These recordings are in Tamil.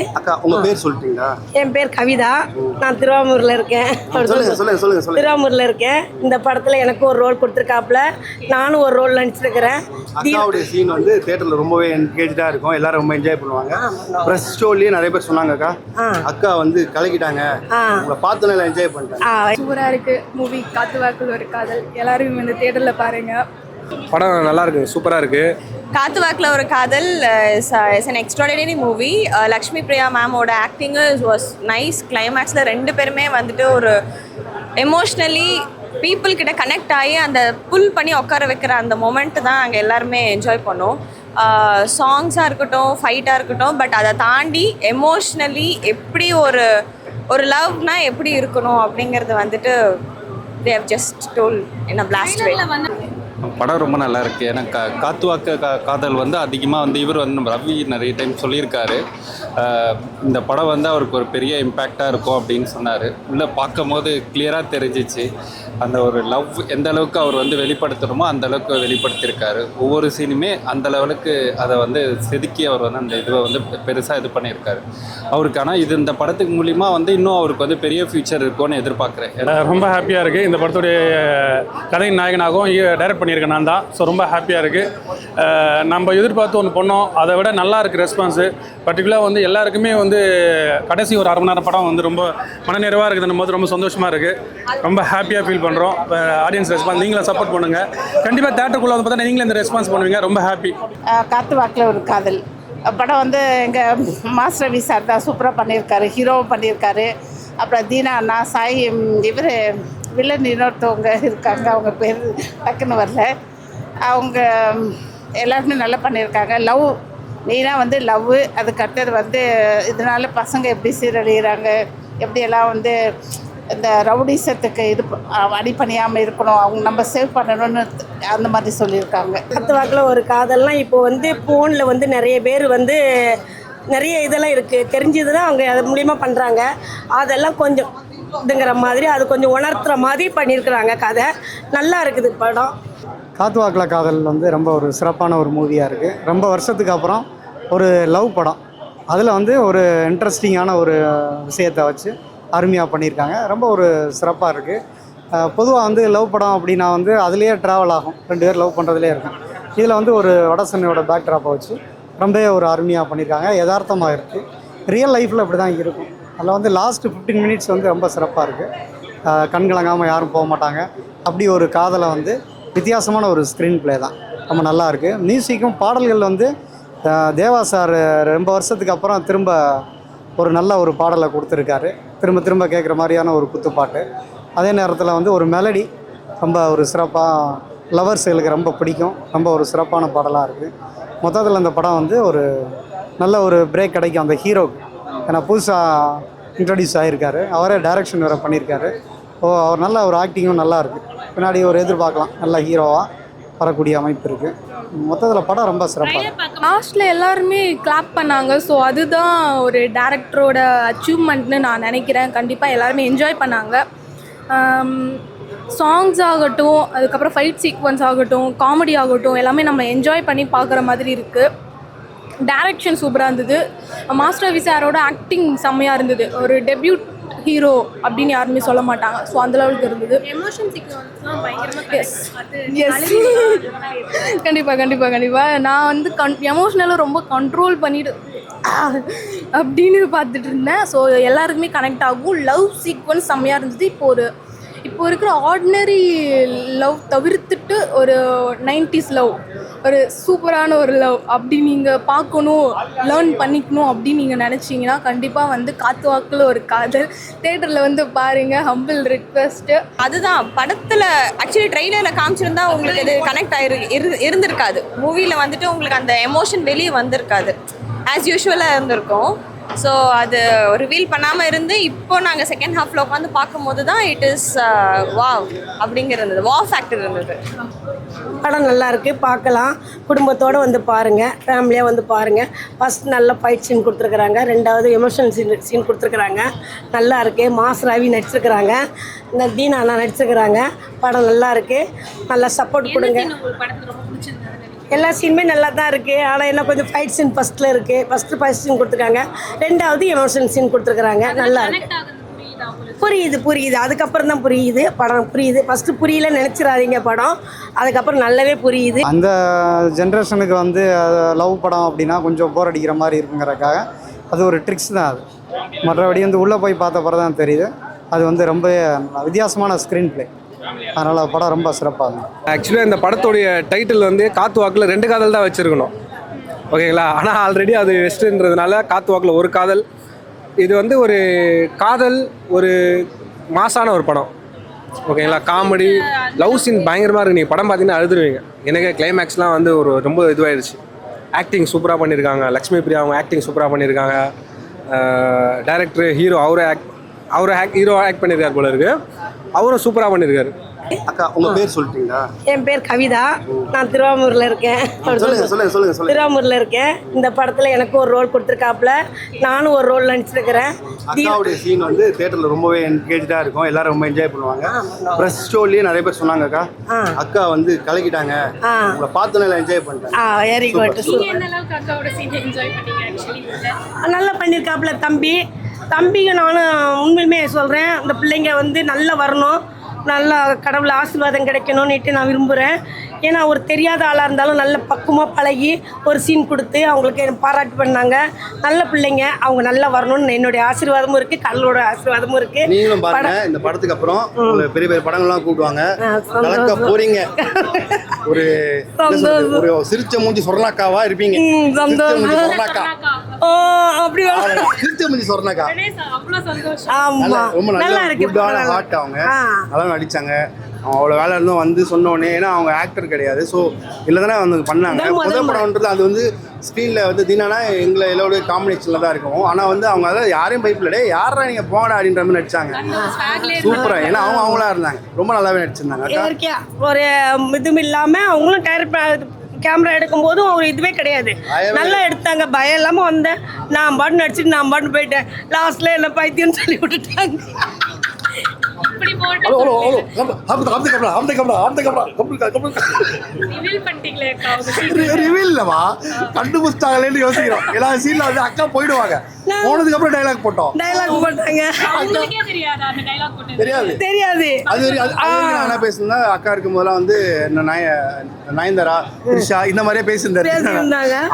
அக்கா உங்க பேர் சொல்லிட்டீங்களா? என் பேர் கவிதா. நான் திருவாமூர்ல இருக்கேன். சொல்லுங்க. திருவாமூர்ல இருக்கேன். இந்த படத்துல எனக்கு ஒரு ரோல் கொடுத்துருக்காப்புல, நானும் ஒரு ரோல் நடிச்சிருக்கிறேன். அக்காவுடைய சீன் வந்து தியேட்டர்ல ரொம்பவே என்கேஜா இருக்கும், எல்லாரும் ரொம்ப என்ஜாய் பண்ணுவாங்க. பிரஸ் ஷோலயே நிறைய பேர் சொன்னாங்க அக்கா அக்கா வந்து கலக்கிட்டாங்க, உங்களை பார்த்தோன்னே என்ஜாய் பண்ணிட்டாங்க. சூப்பரா இருக்கு மூவி. காத்து வாக்குல ஒரு காதல், எல்லாரும் இந்த தியேட்டர்ல பாருங்க. படம் நல்லா இருக்கு, சூப்பரா இருக்கு. காத்து Vaakil Oru Kaadhal is an extraordinary movie. Lakshmi Priya மேமோட ஆக்டிங்கு வாஸ் நைஸ். கிளைமேக்ஸில் ரெண்டு பேருமே வந்துட்டு ஒரு எமோஷ்னலி பீப்புள் கிட்ட கனெக்ட் ஆகி அந்த புல் பண்ணி உட்கார வைக்கிற அந்த மொமெண்ட் தான் அங்கே எல்லாருமே என்ஜாய் பண்ணோம். சாங்ஸாக இருக்கட்டும், ஃபைட்டாக இருக்கட்டும், பட் அதை தாண்டி எமோஷ்னலி எப்படி ஒரு லவ்னா எப்படி இருக்கணும் அப்படிங்கிறது வந்துட்டு they have just told in a blast way. படம் ரொம்ப நல்லா இருக்குது. ஏன்னா காத்து வாக்கு காதல் வந்து அதிகமாக வந்து இவர் வந்து ரவி நிறைய டைம் சொல்லியிருக்காரு. இந்த படம் வந்து அவருக்கு ஒரு பெரிய இம்பேக்டாக இருக்கும் அப்படின்னு சொன்னார். உள்ளே பார்க்கும் போது கிளியராக தெரிஞ்சிச்சு அந்த ஒரு லவ் எந்த அளவுக்கு அவர் வந்து வெளிப்படுத்தணுமோ அந்த அளவுக்கு வெளிப்படுத்தியிருக்காரு. ஒவ்வொரு சீனுமே அந்த லெவலுக்கு அதை வந்து செதுக்கி அவர் வந்து அந்த இதை வந்து பெருசாக இது பண்ணியிருக்காரு அவருக்கு. ஆனால் இது இந்த படத்துக்கு மூலிமா வந்து இன்னும் அவருக்கு வந்து பெரிய ஃபியூச்சர் இருக்கும்னு எதிர்பார்க்குறேன். ரொம்ப ஹாப்பியாக இருக்குது. இந்த படத்துடைய கதையின் நாயகனாகவும் டைரக்ட் பண்ணியிருக்கேன் நான் தான். ஸோ ரொம்ப ஹாப்பியாக இருக்குது. நம்ம எதிர்பார்த்து ஒன்று பண்ணோம், அதை விட நல்லா இருக்குது ரெஸ்பான்ஸு. பர்டிகுலராக வந்து எல்லாருக்குமே வந்து கடைசி ஒரு அரை மணி நேரம் படம் வந்து ரொம்ப மனநிறைவாக இருக்குதுன்னும் போது ரொம்ப சந்தோஷமாக இருக்குது. ரொம்ப ஹாப்பியாக ஃபீல் பண்ணுறோம். ஆடியன்ஸ் ரெஸ்பான்ஸ் நீங்களும் சப்போர்ட் பண்ணுங்கள். கண்டிப்பாக தேட்டருக்குள்ளே வந்து பார்த்தா நீங்களும் இந்த ரெஸ்பான்ஸ் பண்ணுவீங்க. ரொம்ப ஹாப்பி. காத்து வாக்கில் ஒரு காதல் படம் வந்து எங்கள் மாஸ் ரவி சார் தான் சூப்பராக பண்ணியிருக்காரு, ஹீரோவும் பண்ணியிருக்காரு. அப்புறம் தீனா அண்ணா, சாய், இவர் வில்லன் இன்னொருத்தவங்க இருக்காங்க, அவங்க பேர் டக்குன்னு வரல. அவங்க எல்லாருமே நல்லா பண்ணியிருக்காங்க. லவ் மெயினாக வந்து லவ், அதுக்கு அடுத்தது வந்து இதனால் பசங்க எப்படி சீரழிகிறாங்க, எப்படியெல்லாம் வந்து இந்த ரவுடிசத்துக்கு அடிப்பணியாமல் இருக்கணும், அவங்க நம்ம சேவ் பண்ணணும்னு அந்த மாதிரி சொல்லியிருக்காங்க. காத்து வாக்கில் ஒரு காதல்னால் இப்போ வந்து ஃபோனில் வந்து நிறைய பேர் வந்து நிறைய இதெல்லாம் இருக்குது, தெரிஞ்சது தான் அவங்க அது மூலிமா பண்ணுறாங்க. அதெல்லாம் கொஞ்சம் இதுங்கிற மாதிரி அது கொஞ்சம் உணர்த்துற மாதிரி பண்ணியிருக்கிறாங்க. கதை நல்லா இருக்குது படம். காத்து வாக்கில் காதல் வந்து ரொம்ப ஒரு சிறப்பான ஒரு மூவியாக இருக்குது. ரொம்ப வருஷத்துக்கு அப்புறம் ஒரு லவ் படம், அதில் வந்து ஒரு இன்ட்ரெஸ்டிங்கான ஒரு விஷயத்தை வச்சு அருமையாக பண்ணியிருக்காங்க. ரொம்ப ஒரு சிறப்பாக இருக்குது. பொதுவாக வந்து லவ் படம் அப்படின்னா வந்து அதுலேயே ட்ராவல் ஆகும், ரெண்டு பேர் லவ் பண்ணுறதுலே இருக்கும். இதில் வந்து ஒரு வடசென்னையோட பேக்ட்ராப்பை வச்சு ரொம்பவே ஒரு அருமையாக பண்ணியிருக்காங்க. யதார்த்தமாக இருக்குது, ரியல் லைஃப்பில் இப்படி தான் இருக்கும். அதில் வந்து லாஸ்ட்டு 15 மினிட்ஸ் வந்து ரொம்ப சிறப்பாக இருக்குது. கண்கலங்காமல் யாரும் போக மாட்டாங்க. அப்படி ஒரு காதலை வந்து வித்தியாசமான ஒரு ஸ்க்ரீன் ப்ளே தான், ரொம்ப நல்லா இருக்குது. மியூசிக்கும் பாடல்கள் வந்து தேவா சார் ரொம்ப வருஷத்துக்கு அப்புறம் திரும்ப ஒரு நல்ல ஒரு பாடலை கொடுத்துருக்காரு. திரும்ப கேட்குற மாதிரியான ஒரு குத்துப்பாட்டு. அதே நேரத்தில் வந்து ஒரு மெலடி ரொம்ப ஒரு சிறப்பாக லவர்ஸுகளுக்கு ரொம்ப பிடிக்கும். ரொம்ப ஒரு சிறப்பான பாடலாக இருக்குது. மொத்தத்தில் அந்த படம் வந்து ஒரு நல்ல ஒரு பிரேக் கிடைக்கும் அந்த ஹீரோவுக்கு. ஏன்னா புதுசாக இன்ட்ரடியூஸ் ஆகியிருக்காரு, அவரே டைரக்ஷன் வேறு பண்ணியிருக்காரு. அவர் நல்ல ஒரு ஆக்டிங்கும் நல்லா இருக்குது. பின்னாடி ஒரு எதிர்பார்க்கலாம் நல்ல ஹீரோவாக வரக்கூடிய அமைப்பு இருக்குது. மொத்தத்தில் படம் ரொம்ப சிறப்பாக. லாஸ்ட்டில் எல்லாருமே கிளாப் பண்ணாங்க. ஸோ அதுதான் ஒரு டேரக்டரோட அச்சீவ்மெண்ட்னு நான் நினைக்கிறேன். கண்டிப்பாக எல்லாருமே என்ஜாய் பண்ணாங்க. சாங்ஸ் ஆகட்டும், அதுக்கப்புறம் ஃபைட் சீக்வன்ஸ் ஆகட்டும், காமெடி ஆகட்டும், எல்லாமே நம்ம என்ஜாய் பண்ணி பார்க்குற மாதிரி இருக்குது. டைரக்ஷன் சூப்பராக இருந்தது. மாஸ்டர் ரவி சாரோட ஆக்டிங் செம்மையாக இருந்தது. ஒரு டெபியூட் ஹீரோ அப்படின்னு யாருமே சொல்ல மாட்டாங்க. ஸோ அந்த லெவலுக்கு இருந்தது. எமோஷன் சீக்வன்ஸ்லாம் பயங்கரமாக. கண்டிப்பாக நான் வந்து எமோஷ்னலாக ரொம்ப கண்ட்ரோல் பண்ணிட்டு அப்படின்னு பார்த்துட்டு இருந்தேன். ஸோ எல்லாருக்குமே கனெக்ட் ஆகும். லவ் சீக்வன்ஸ் செம்மையாக இருந்தது. இப்போ இருக்கிற ஆர்டினரி லவ் தவிர்த்துட்டு ஒரு 90s லவ், ஒரு சூப்பரான ஒரு லவ் அப்படி நீங்கள் பார்க்கணும், லேர்ன் பண்ணிக்கணும் அப்படின்னு நீங்கள் நினச்சிங்கன்னா கண்டிப்பாக வந்து காத்து வாக்கில் ஒரு காதல் தேட்டரில் வந்து பாருங்கள். Humble request. அதுதான் படத்தில் ஆக்சுவலி ட்ரெய்லரில் காமிச்சிருந்தா உங்களுக்கு இது கனெக்ட் இருந்திருக்காது. மூவியில் வந்துட்டு உங்களுக்கு அந்த எமோஷன் வெளியே வந்திருக்காது, ஆஸ் யூஷுவலாக இருந்திருக்கும். ஸோ அது ரிவீல் பண்ணாமல் இருந்து இப்போ நாங்கள் செகண்ட் ஹாஃபில் உட்காந்து பார்க்கும்போது தான் இட் இஸ் வாவ் அப்படிங்கிறது, வாவ் ஃபேக்டர் இருந்தது. படம் நல்லா இருக்குது, பார்க்கலாம். குடும்பத்தோடு வந்து பாருங்கள், ஃபேமிலியாக வந்து பாருங்கள். ஃபஸ்ட் நல்ல ஃபைட் சீன் கொடுத்துருக்குறாங்க, ரெண்டாவது எமோஷனல் சீன் கொடுத்துருக்குறாங்க. நல்லா இருக்குது. மாஸ் ரவி நடிச்சிருக்கிறாங்க, இந்த தீனா அண்ணா நடிச்சிருக்கிறாங்க. படம் நல்லா இருக்குது, நல்லா சப்போர்ட் கொடுங்க. படத்தில் ரொம்ப பிடிச்சிருந்தது எல்லா சீனுமே நல்லா தான் இருக்குது. ஆனால் என்ன கொஞ்சம் ஃபைட் சீன் ஃபஸ்ட்டில் இருக்குது. ஃபஸ்ட் சீன் கொடுத்துருக்காங்க, ரெண்டாவது எமோஷனல் சீன் கொடுத்துருக்குறாங்க. நல்லா இருக்கு. புரியுது. அதுக்கப்புறம் தான் புரியுது படம். புரியுது. ஃபஸ்ட்டு புரியல நினச்சிடாதீங்க படம். அதுக்கப்புறம் நல்லாவே புரியுது. அந்த ஜென்ரேஷனுக்கு வந்து லவ் படம் அப்படின்னா கொஞ்சம் போர் அடிக்கிற மாதிரி இருக்குங்கிறக்காக அது ஒரு ட்ரிக்ஸ் தான். அது மற்றபடி வந்து உள்ளே போய் பார்த்த பிறகு தான் தெரியுது அது வந்து ரொம்ப வித்தியாசமான ஸ்க்ரீன் பிளே. அதனால் படம் ரொம்ப சிறப்பாக இருக்கும். ஆக்சுவலாக இந்த படத்துடைய டைட்டில் வந்து காத்து வாக்கில் 2 காதல் தான் வச்சுருக்கணும், ஓகேங்களா? ஆனால் ஆல்ரெடி அது வெஸ்ட்டுன்றதுனால காத்து வாக்கில் 1 காதல். இது வந்து ஒரு காதல், ஒரு மாசான ஒரு படம், ஓகேங்களா? காமெடி, லவ் சீன் பயங்கரமாக இருக்குது. நீங்கள் படம் பார்த்தீங்கன்னா அழுதுருவீங்க. எனக்கு கிளைமேக்ஸ்லாம் வந்து ஒரு ரொம்ப இதுவாகிடுச்சு. ஆக்டிங் சூப்பராக பண்ணியிருக்காங்க. லக்ஷ்மி பிரியா அவங்க ஆக்டிங் சூப்பராக பண்ணியிருக்காங்க. டைரக்டர் ஹீரோ ஹீரோ ஆக்ட் பண்ணியிருக்காரு போல இருக்கு. அவரும் சூப்பராக பண்ணியிருக்காரு. அக்கா உங்கள் பேர் சொல்லிட்டீங்களா? என் பேர் கவிதா. நான் திருவாமூரில் இருக்கேன். சொல்லுங்க. திருவாமூரில் இருக்கேன். இந்த படத்தில் எனக்கு ஒரு ரோல் கொடுத்துருக்காப்புல, நானும் ஒரு ரோல் நடிச்சிருக்கிறேன். அக்காவுடைய சீன் வந்து தியேட்டரில் ரொம்பவே என்கேஜாக இருக்கும். எல்லாரும் ரொம்ப என்ஜாய் பண்ணுவாங்க. ப்ரெஸ் ஷோலேயே நிறைய பேர் சொன்னாங்கக்கா, அக்கா வந்து கலக்கிட்டாங்க, உங்களை பார்த்தோன்னே என்ஜாய் பண்ணிட்டேன். Very good. நல்லா பண்ணியிருக்காப்புல தம்பிங்க. நானும் உண்மையுமே சொல்கிறேன், இந்த பிள்ளைங்க வந்து நல்லா வரணும், நல்லா கடவுள் ஆசீர்வாதம் கிடைக்கணும்னுட்டு நான் விரும்புகிறேன். ஏன்னா ஒரு தெரியாத ஆளாக இருந்தாலும் நல்ல பக்குவமாக பழகி ஒரு சீன் கொடுத்து அவங்களுக்கு பாராட்டு பண்ணாங்க. நல்ல பிள்ளைங்க, அவங்க நல்லா வரணும்னு என்னுடைய ஆசீர்வாதமும் இருக்குது, கடவுளோட ஆசீர்வாதமும் இருக்குது. நீங்களும் பாருங்க, இந்த படத்துக்கு அப்புறம் பெரிய பெரிய படங்கள்லாம் கூப்பிடுவாங்க, கலக்க போறீங்க. ஒரு சிரிச்ச மூஞ்சி சொர்ணாக்காவா இருப்பீங்க. அப்படி சிரிச்ச மூஞ்சி சொர்ணாக்கா. ஆமா, ரொம்ப நல்லா குட்டான ஹார்ட். அவங்க நல்லா நடிச்சாங்க. அவங்க அவ்வளோ வேலை இருந்தும் வந்து சொன்னோடனே, ஏன்னா அவங்க ஆக்டர் கிடையாது, ஸோ இல்லை தானே வந்து பண்ணாங்க. முதல் படம்ன்றது அது வந்து ஸ்க்ரீனில் வந்து தீனானா எங்களை எல்லோட காம்பினேஷனில் தான் இருக்கும். ஆனால் வந்து அவங்க அதான் யாரையும் பைப்பில் யாரா நீங்கள் போங்கடா அப்படின்ற மாதிரி நடிச்சாங்க. சூப்பராக, ஏன்னா அவங்களா இருந்தாங்க, ரொம்ப நல்லாவே நடிச்சிருந்தாங்க. ஒரு இதுவும் இல்லாமல் அவங்களும் கேமரா எடுக்கும் போதும் ஒரு இதுவே கிடையாது, நல்லா எடுத்தாங்க. பயம் இல்லாமல் வந்தேன். நான் பாட்டு நடிச்சுட்டு நான் பாட்டு போயிட்டேன். லாஸ்ட்ல என்ன பைத்தியம்னு சொல்லி விட்டுட்டாங்க. கண்டுபிடிச்சாங்களேன்னு யோசிக்கிறோம். எல்லா சீன்ல வந்து அக்கா போயிடுவாங்க, போனதுக்கு அப்புறம் டைலாக் போட்டாங்க. தெரியாது. அது என்ன பேசுனா, அக்கா இருக்கும் போதெல்லாம் வந்து நயன்தாரா, த்ரிஷா இந்த மாதிரியே பேசியிருந்தாரு.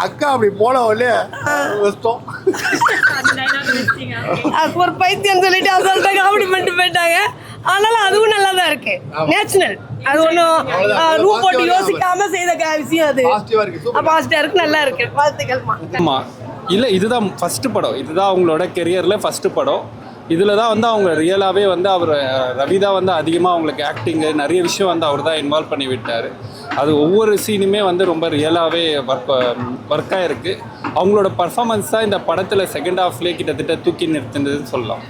அக்கா அப்படி போன உடனே ஒரு பைத்தியம் சொல்லிட்டு அவங்கள்ட்ட காமெடி பண்ணிட்டு போயிட்டாங்க. ஆனாலும் அதுவும் நல்லா தான் இருக்கு, நேச்சுரல். அது ஒன்றும் ரூம் போட்டு யோசிக்காம செய்த விஷயம். அது பாசிட்டிவா இருக்கு, நல்லா இருக்கு. வாழ்த்துக்கள். ஆமாம், இல்லை இதுதான் ஃபஸ்ட்டு படம், இதுதான் அவங்களோட கெரியரில் ஃபஸ்ட்டு படம். இதில் தான் வந்து அவங்க ரியலாகவே வந்து அவர் ரவி தான் வந்து அதிகமாக அவங்களுக்கு ஆக்டிங்கு நிறைய விஷயம் வந்து அவர் தான் இன்வால்வ் பண்ணி விட்டார். அது ஒவ்வொரு சீனுமே வந்து ரொம்ப ரியலாகவே ஒர்க்காக இருக்குது. அவங்களோட பர்ஃபார்மன்ஸ் தான் இந்த படத்தில் செகண்ட் ஹாஃப்லேயே கிட்டத்தட்ட தூக்கி நிறுத்துனதுன்னு சொல்லலாம்.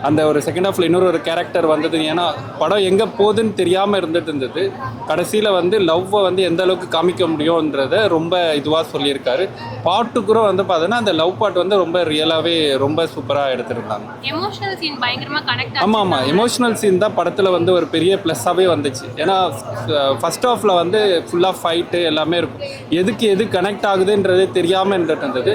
அந்த ஒரு செகண்ட் ஹாஃபில் இன்னொரு கேரக்டர் வந்தது. ஏன்னா படம் எங்கே போகுதுன்னு தெரியாமல் இருந்தது. கடைசியில் வந்து லவ்வை வந்து எந்த அளவுக்கு காமிக்க முடியும்ன்றதை ரொம்ப இதுவாக சொல்லியிருக்காரு. பாட்டுக்குற வந்து பார்த்தோன்னா அந்த லவ் பாட்டு வந்து ரொம்ப ரியலாகவே ரொம்ப சூப்பராக எடுத்துருந்தாங்க. ஆமாம், எமோஷனல் சீன் தான் படத்தில் வந்து ஒரு பெரிய ப்ளஸ்ஸாகவே வந்துச்சு. ஏன்னா ஃபர்ஸ்ட் ஹாஃபில் வந்து ஃபுல்லாக ஃபைட்டு எல்லாமே இருக்கும், எதுக்கு எது கனெக்ட் ஆகுதுன்றதே தெரியாமல் இருந்தது.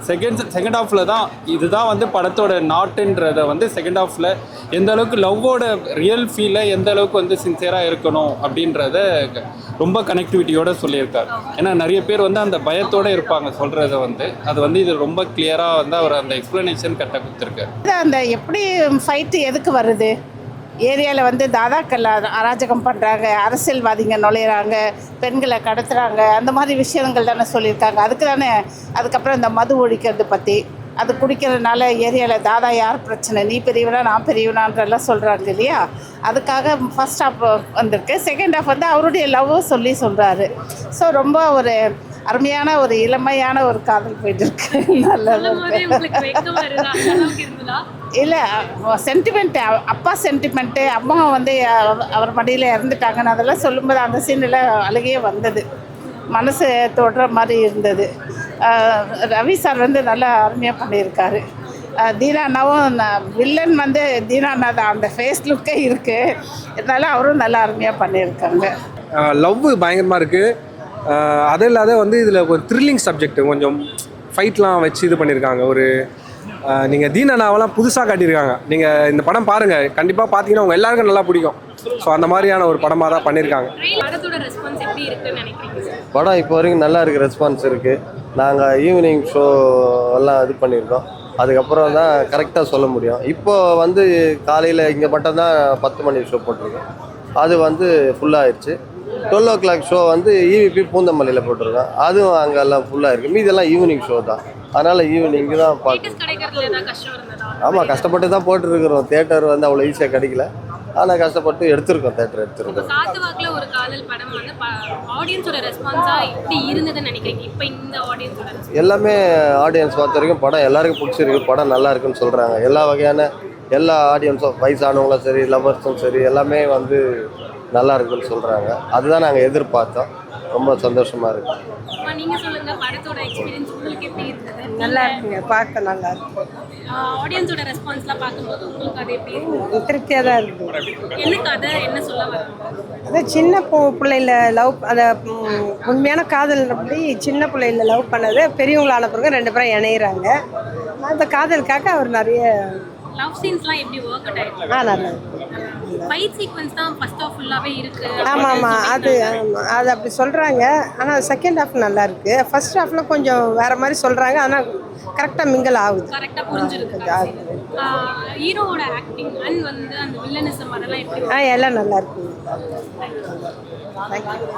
செகண்ட் ஹாஃபில் தான் இதுதான் வந்து படத்தோட நாட்டுன்றதை வந்து செகண்ட் ஹாஃபில் எந்த அளவுக்கு லவ்வோட ரியல் ஃபீலை எந்த அளவுக்கு வந்து சின்சியராக இருக்கணும் அப்படின்றத ரொம்ப கனெக்டிவிட்டியோடு சொல்லியிருக்காரு. ஏன்னா நிறைய பேர் வந்து அந்த பயத்தோடு இருப்பாங்க சொல்கிறத வந்து, அது வந்து இது ரொம்ப கிளியராக வந்து அவர் அந்த எக்ஸ்ப்ளனேஷன் கரெக்டாக கொடுத்துருக்காரு. அந்த எப்படி ஃபைட்டு எதுக்கு வருது, ஏரியாவில் வந்து தாதாக்கள் அராஜகம் பண்ணுறாங்க, அரசியல்வாதிங்க நுழையிறாங்க, பெண்களை கடத்துகிறாங்க, அந்த மாதிரி விஷயங்கள் தானே சொல்லியிருக்காங்க. அதுக்கப்புறம் இந்த மது ஒழிக்கிறது பற்றி, அது குடிக்கிறதுனால ஏரியாவில் தாதா யார் பிரச்சனை, நீ பெரியவனா நான் பெரியவனான்றெல்லாம் சொல்கிறாங்க இல்லையா. அதுக்காக ஃபர்ஸ்ட் ஹாஃப் வந்திருக்கு. செகண்ட் ஹாஃப் வந்து அவருடைய லவ்வை சொல்லி சொல்கிறாரு. ஸோ ரொம்ப ஒரு அருமையான ஒரு இளமையான ஒரு காதல் போயிட்டுருக்கு. நல்லது. இல்லை, சென்டிமெண்ட்டு, அப்பா சென்டிமெண்ட்டு, அம்மா வந்து அவர் மடியில் இறந்துட்டாங்கன்னு அதெல்லாம் சொல்லும்போது அந்த சீனில் அழுகையே வந்தது, மனசு தொடுற மாதிரி இருந்தது. ரவி சார் வந்து நல்லா அருமையாக பண்ணியிருக்காரு. தீனா அண்ணாவும் வில்லன் வந்து தீனா அண்ணா தான், அந்த ஃபேஸ் லுக்கே இருக்குது. இதனால அவரும் நல்லா அருமையாக பண்ணியிருக்காங்க. லவ் பயங்கரமாக இருக்குது. அது இல்லாத வந்து இதில் ஒரு த்ரில்லிங் சப்ஜெக்ட் கொஞ்சம் ஃபைட்லாம் வச்சு இது பண்ணியிருக்காங்க. ஒரு நீங்கள் தீனனாவெல்லாம் புதுசாக காட்டியிருக்காங்க. நீங்கள் இந்த படம் பாருங்கள், கண்டிப்பாக பார்த்தீங்கன்னா உங்கள் எல்லாருக்கும் நல்லா பிடிக்கும். ஸோ அந்த மாதிரியான ஒரு படமாக தான் பண்ணியிருக்காங்க. படம் இப்போ வரைக்கும் நல்லா இருக்குது, ரெஸ்பான்ஸ் இருக்குது. நாங்கள் ஈவினிங் ஷோ எல்லாம் இது பண்ணியிருக்கோம். அதுக்கப்புறம் தான் கரெக்டாக சொல்ல முடியும். இப்போ வந்து காலையில் இங்கே மட்டும்தான் 10 மணி ஷோ போட்டிருக்கோம். அது வந்து ஃபுல்லாகிடுச்சு. 12 o'clock ஷோ வந்து EVP பூந்தமல்லியில் போட்டிருக்கோம். அதுவும் அங்கெல்லாம் ஃபுல்லாக இருக்குது. மீதெல்லாம் ஈவினிங் ஷோ தான். அதனால் ஈவினிங்கு தான் பார்க்கணும். ஆமாம், கஷ்டப்பட்டு தான் போட்டுருக்குறோம். தேட்டர் வந்து அவ்வளோ ஈஸியாக கிடைக்கல. ஆனால் கஷ்டப்பட்டு எடுத்திருக்கோம், தேட்டர் எடுத்திருக்கோம். எல்லாமே ஆடியன்ஸ் பார்த்த வரைக்கும் படம் எல்லாருக்கும் பிடிச்சிருக்கு. படம் நல்லா இருக்குன்னு சொல்கிறாங்க. எல்லா வகையான எல்லா ஆடியன்ஸும், வயசானவங்களும் சரி, லவர்ஸும் சரி, எல்லாமே வந்து நல்லா இருக்குன்னு சொல்கிறாங்க. அதுதான் நாங்கள் எதிர்பார்த்தோம். ரொம்ப சந்தோஷமாக இருக்குது. நல்லா இருக்குங்க, பார்க்க நல்லா இருக்கு. ஆடியன்ஸோட ரெஸ்பான்ஸ்லாம் பார்க்கும்போது உங்களுக்கு அது எப்படி இருக்கு? திருப்தியாக தான் இருக்குது. என்ன கதை, என்ன சொல்ல வராங்க? அது சின்ன பிள்ளையில லவ், அதை உண்மையான காதல் அப்படி சின்ன பிள்ளையில லவ் பண்ணது பெரியவங்களான பிறகு 2 பேரும் இணையிறாங்க. அந்த காதலுக்காக அவர் நிறைய லவ் சீன்ஸ்லாம் எப்படி ஒர்க் அவுட் ஆயிருக்கு? நல்லா இருக்கு. ஃபைட் சீக்வென்ஸ் தான் ஃபர்ஸ்ட் ஹாஃப் ஃபுல்லாவே இருக்கு. ஆமாம், அது அப்படி சொல்கிறாங்க. ஆனால் செகண்ட் ஹாஃப் நல்லா இருக்கு. ஃபர்ஸ்ட் ஹாஃப்ல கொஞ்சம் வேற மாதிரி சொல்கிறாங்க. ஆனால் கரெக்டாக மிங்கல் ஆகுது, கரெக்டாக புரிஞ்சிருக்கு. ஹீரோவோட ஆக்டிங் அண்ட் வந்து அந்த வில்லனிசம் அதெல்லாம் எப்படி? எல்லாம் நல்லா இருக்கு. தேங்க்யூ.